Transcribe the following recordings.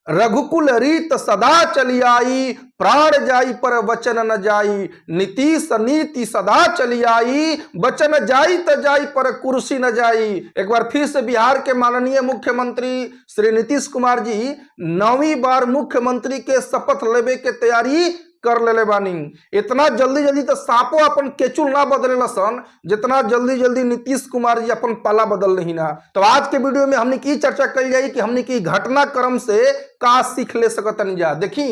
रघुकुल रीत सदा चली आई, प्राण जाई पर वचन न जाई। नीतीश नीति सदा चली आई, वचन जाई त जाई पर कुर्सी न जाई। एक बार फिर से बिहार के माननीय मुख्यमंत्री श्री नीतीश कुमार जी 9वीं बार मुख्यमंत्री के शपथ लेवे के तैयारी कर लेले बानी। इतना जल्दी जल्दी तो सांपो अपन केचुल ना बदले लसन, जितना जल्दी जल्दी नीतीश कुमार जी अपन पाला बदल नहीं ना। तो आज के वीडियो में हमने की चर्चा कल जाई कि हमने की घटनाक्रम से का सीख ले सकतन जा। देखी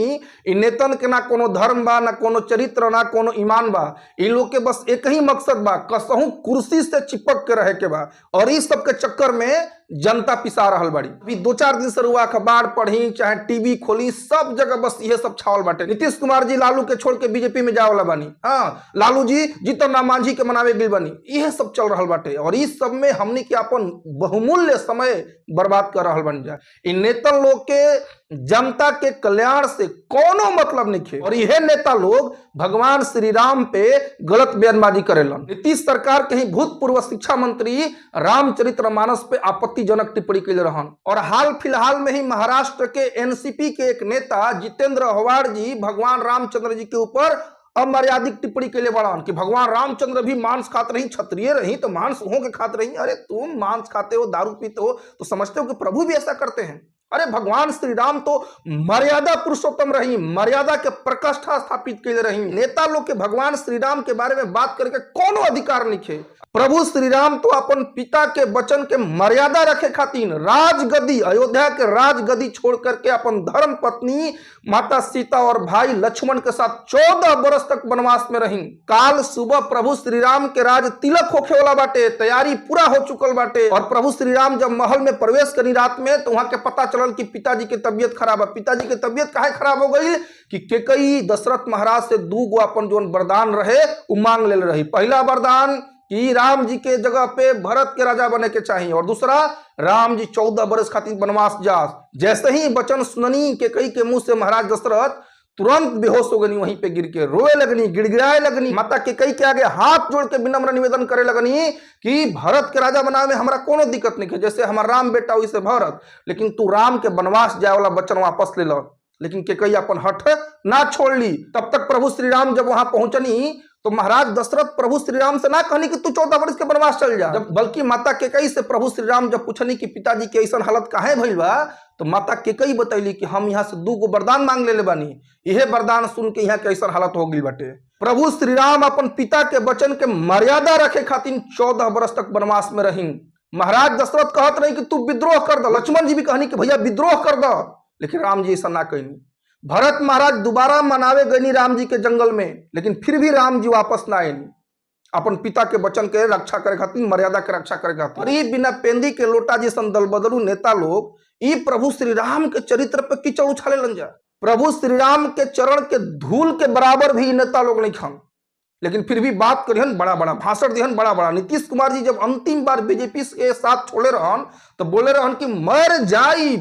इ नेतन के ना कोनो धर्म बा, ना कोनो चरित्र, ना कोनो ईमान बा। इ लोग के बस एक ही मकसद बा, कसहू कुर्सी से चिपक के रहे के बा। और इस सब के चक्कर में जनता पिसा रहल बाड़ी। अभी 2-4 दिन से रुआ अखबार पढ़ी चाहे टीवी खोली, सब जगह बस ये सब छावल बाटे। नीतीश कुमार जी लालू के छोड़ के बीजेपी में जाए वाला बानी। हाँ, लालू जी जीतन राम मांझी के मनावे गई बानी। यह सब चल रहा बाटे और इस सब में हमने के अपन बहुमूल्य समय बर्बाद कर रहा बन जाए। इन नेता लोग के जनता के कल्याण से कोनो मतलब नहीं है और यह नेता लोग भगवान श्री राम पे गलत बयानबाजी करेलन। नीतीश सरकार के ही भूतपूर्व शिक्षा मंत्री रामचरितमानस पे आपत्तिजनक टिप्पणी कैले रहन। और हाल फिलहाल में ही महाराष्ट्र के एनसीपी के एक नेता जितेंद्र आव्हाड जी भगवान रामचंद्र जी के ऊपर अमर्यादित टिप्पणी के लिए बढ़ान कि भगवान रामचंद्र भी मांस खाते रही, क्षत्रिय रही तो मांस हो के खाते रही। अरे तुम मांस खाते हो, दारू पीते हो तो समझते हो कि प्रभु भी ऐसा करते हैं? अरे भगवान श्री राम तो मर्यादा पुरुषोत्तम रही, मर्यादा के प्रकष्ठा स्थापित के लिए रही। नेता लोग के भगवान श्री राम के बारे में बात करके कोनो अधिकार नहीं है। प्रभु श्री राम तो अपन पिता के वचन के मर्यादा रखे खातिर राजगद्दी, अयोध्या के राजगद्दी छोड़ करके अपन धर्म पत्नी माता सीता और भाई लक्ष्मण के साथ 14 वर्ष तक वनवास में रही। काल सुबह प्रभु श्री राम के राज तिलक होखे वाला बाटे, तैयारी पूरा हो चुकल बाटे। और प्रभु श्री राम जब महल में प्रवेश करी रात में तो वहां के पता चलल कि पिताजी की तबीयत खराब है। पिताजी की तबीयत काहे खराब हो गई कि केकई दशरथ महाराज से 2 गो अपन जो वरदान रहे उ मांग ले रही। पहला वरदान कि राम जी के जगह पे भरत के राजा बने के चाहिए और दूसरा राम जी 14 वर्ष खातिर वनवास जा। जैसे ही वचन सुननी केकई के मुंह से महाराज दशरथ तुरंत बेहोश हो गनी, वहीं पे गिर के रोए लगनी, गिड़गिड़ाए लगनी। माता केकई के आगे हाथ जोड़ के विनम्र निवेदन करे लगनी कि भरत के राजा बनावे में हमारा कोनो दिक्कत नहीं है, जैसे हमारा राम बेटा वैसे भरत, लेकिन तू राम के वनवास जाए वाला वचन वापस ले लो। लेकिन केकई अपन हठ ना छोड़ ली। तब तक प्रभु श्री राम जब वहां पहुंचनी तो महाराज दशरथ प्रभु श्री राम से ना कहनी कि तू 14 वर्ष के वनवास चल जा, बल्कि माता केकई से प्रभु श्री राम जब पूछनी कि पिताजी के ऐसा हालत काहे भइल बा तो माता केकई बतैली कि हम यहाँ से 2 गो वरदान मांग ले बानी। यह वरदान सुन के यहाँ के ऐसा हालत हो गई बाटे। प्रभु श्री राम अपन पिता के वचन के मर्यादा रखे खातिर 14 वर्ष तक वनवास में रही। महाराज दशरथ कहत रही कि तू विद्रोह कर दो, लक्ष्मण जी भी कहनी कि भैया विद्रोह कर दो, लेकिन राम जी ऐसा ना कहनी। भरत महाराज दोबारा मनावे गई राम जी के जंगल में, लेकिन फिर भी राम जी वापस ना आए अपन पिता के वचन के रक्षा करे खातिर, मर्यादा के रक्षा करे खातिर। और बिना पेंदी के लोटा जी सन दल बदलू नेता लोग ई प्रभु श्री राम के चरित्र पे कीचड़ उछाले लन जा। प्रभु श्री राम के चरण के धूल के बराबर भी नेता लोग नहीं खान, लेकिन फिर भी बात करिहन बड़ा बड़ा, भाषण दिहन बड़ा बड़ा। नीतीश कुमार जी जब अंतिम बार बीजेपी के साथ छोड़े रहन तो बोले रहन कि मर जाई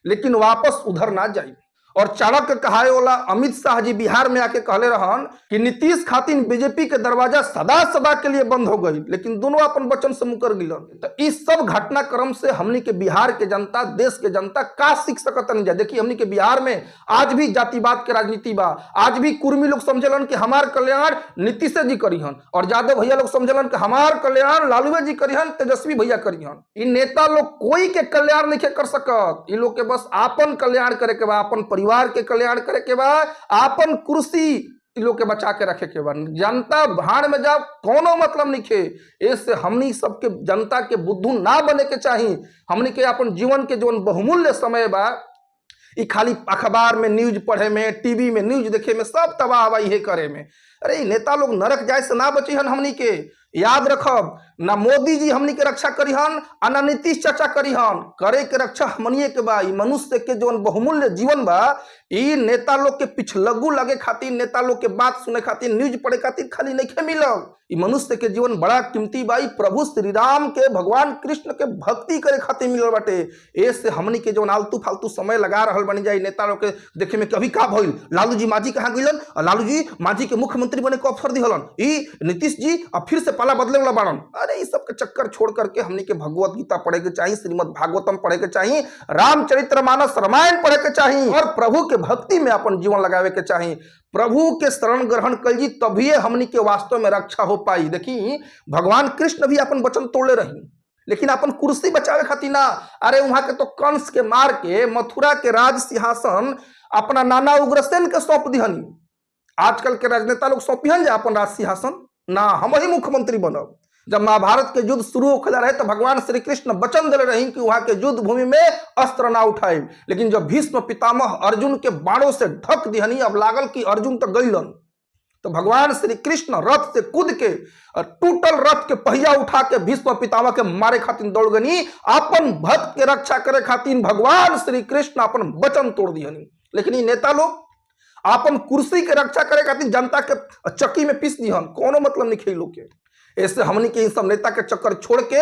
लेकिन वापस उधर ना जाई। और चाणक्य कहाए वाला अमित शाह जी बिहार में आके कहले रहन कि नीतीश खातिर बीजेपी के दरवाजा सदा सदा के लिए बंद हो गई, लेकिन दोनों अपन वचन से मुकर गिलन। तो इस सब घटनाक्रम से हमनी के बिहार के जनता, देश के जनता का सीख सकत नहीं जा। देखिए हमनी के बिहार में आज भी जातिवाद के राजनीति बा। आज भी कुर्मी लोग समझलन कि हमार कल्याण नीतीश जी करिहन और यादव भैया लोग समझलन कि हमार कल्याण लालू जी करिहन, तेजस्वी भैया करिहन। इन नेता लोग कोई के कल्याण नहीं कर सकत। इन लोग के बस आपन कल्याण करे के बा, अपन परिवार के कल्याण करे के बाद, आपन कुर्सी लोग के बचा के रखे के बाद। जनता भाड़ में जाओ कोनो मतलब नहीं है। इससे हमनी सबके जनता के बुद्धू ना बने के चाहिए। हमनी के अपन जीवन के जो बहुमूल्य समय बा ई खाली अखबार में न्यूज पढ़े में, टीवी में न्यूज देखे में सब तबाह हवा ये करे में। अरे नेता लोग नरक जाए से ना बची हन। हमनी के याद रखब ना मोदी जी हमनी के रक्षा करिहन आ ना नीतीश चाचा करिहन। करे के रक्षा हमनिए के बा। ई मनुष्य के जो बहुमूल्य जीवन बा ई नेता लोग के पिछलग्गू लगे खातिर, नेता लोग के बात सुने खातिर, न्यूज पढ़े खातिर खाली नहीं मिलल। ई मनुष्य के जीवन बड़ा कीमती बा। प्रभु श्री राम के, भगवान कृष्ण के भक्ति करे खातिर मिलल बाटे। ऐसे हमनी के जो आलतू फालतू समय लगा रहल बनी जाए नेता लोग के देखे में। कभी का भइल लालू जी मांझी कहाँ गइलन, लालू जी मांझी के मुख्यमंत्री मुख्यमंत्री बने को ऑफर दिहलन, ई नीतीश जी अब फिर से पाला बदले वाला बाड़न। अरे इस सब के चक्कर छोड़ करके हमनी के भगवत गीता पढ़े के चाहिए, श्रीमद् भागवतम पढ़े के चाहिए, रामचरितमानस रामायण पढ़े के चाहिए और प्रभु के भक्ति में अपन जीवन लगावे के चाहिए। प्रभु के शरण ग्रहण कल तभी हमनी के वास्तव में रक्षा हो पाई। देखी भगवान कृष्ण भी अपन वचन तोड़ले रही, लेकिन अपन कुर्सी बचावे खातिर ना। अरे वहां के तो कंस के मार के मथुरा के राज सिंहासन अपना नाना उग्रसेन के सौंप दिहनी। आजकल के राजनेता लोग सौंपिहन जा अपन राज सिंहासन, ना हम ही मुख्यमंत्री बनब। जब महाभारत के युद्ध शुरू होने रहे तो भगवान श्री कृष्ण वचन दिले रही कि वहां के युद्ध भूमि में अस्त्र ना उठाए, लेकिन जब भीष्म पितामह अर्जुन के बाणों से ढक दिहनी, अब लागल कि अर्जुन तो गईलन, तो भगवान श्री कृष्ण रथ से कूद के और टूटल रथ के पहिया उठा के भीष्म पितामह के मारे खातिर दौड़ गनी। अपन भक्त के रक्षा करे खातिर भगवान श्री कृष्ण अपन वचन तोड़ दिहनी। लेकिन ये नेता लोग अपन कुर्सी के रक्षा करे खातिर जनता के चक्की में पीस दिहन, कोनो मतलब नहीं खेलो के। ऐसे हमनी के इन सब नेता के चक्कर छोड़ के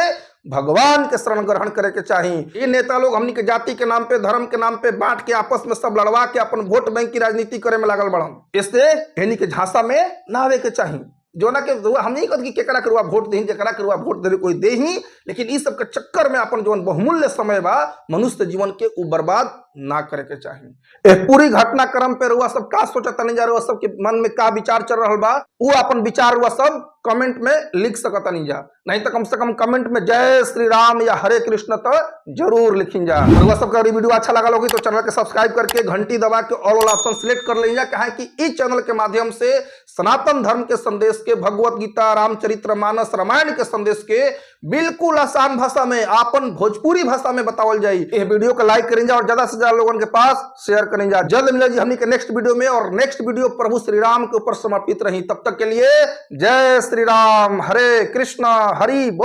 भगवान के शरण ग्रहण करे के चाहिए। ये नेता लोग हमनी के जाति के नाम पे, धर्म के नाम पे बांट के आपस में सब लड़वा के अपन वोट बैंक की राजनीति करे में लागल बड़न। इससे इन्हीं के झांसा में ना आवे के चाहिए। जो ना के हम नहीं कहते कि केकरा के रुआ वोट देही, केकरा के रुआ वोट दे कोई दे ही, लेकिन इस सब के चक्कर में अपन जो बहुमूल्य समय बा मनुष्य जीवन के उ बर्बाद ना करे के चाहिए। पूरी घटनाक्रम पे रुआ सब का सोचता नहीं जा रहा, सब के मन में का विचार चल रहा बा, वो अपन विचार रुआ सब कमेंट में लिख सकता नहीं जा। नहीं तो कम से कम कमेंट में जय श्री राम या हरे कृष्ण तो जरूर लिखिन जा। रुआ सब का वीडियो अच्छा लगा होगी तो चैनल के सब्सक्राइब करके घंटी दबा के ऑल वाला ऑप्शन सिलेक्ट कर लीजिए। कहा कि इस चैनल के माध्यम से सनातन धर्म के संदेश के, भगवत गीता, रामचरितमानस, रामायण के संदेश के बिल्कुल आसान भाषा में, आपन भोजपुरी भाषा में बतावल जाए। ये वीडियो को लाइक करें जा और ज्यादा से ज्यादा लोगों के पास शेयर करें जा। जल्द मिले जी हमनी के नेक्स्ट वीडियो में, और नेक्स्ट वीडियो प्रभु श्री राम के ऊपर समर्पित रही। तब तक के लिए जय श्री राम, हरे कृष्णा, हरि।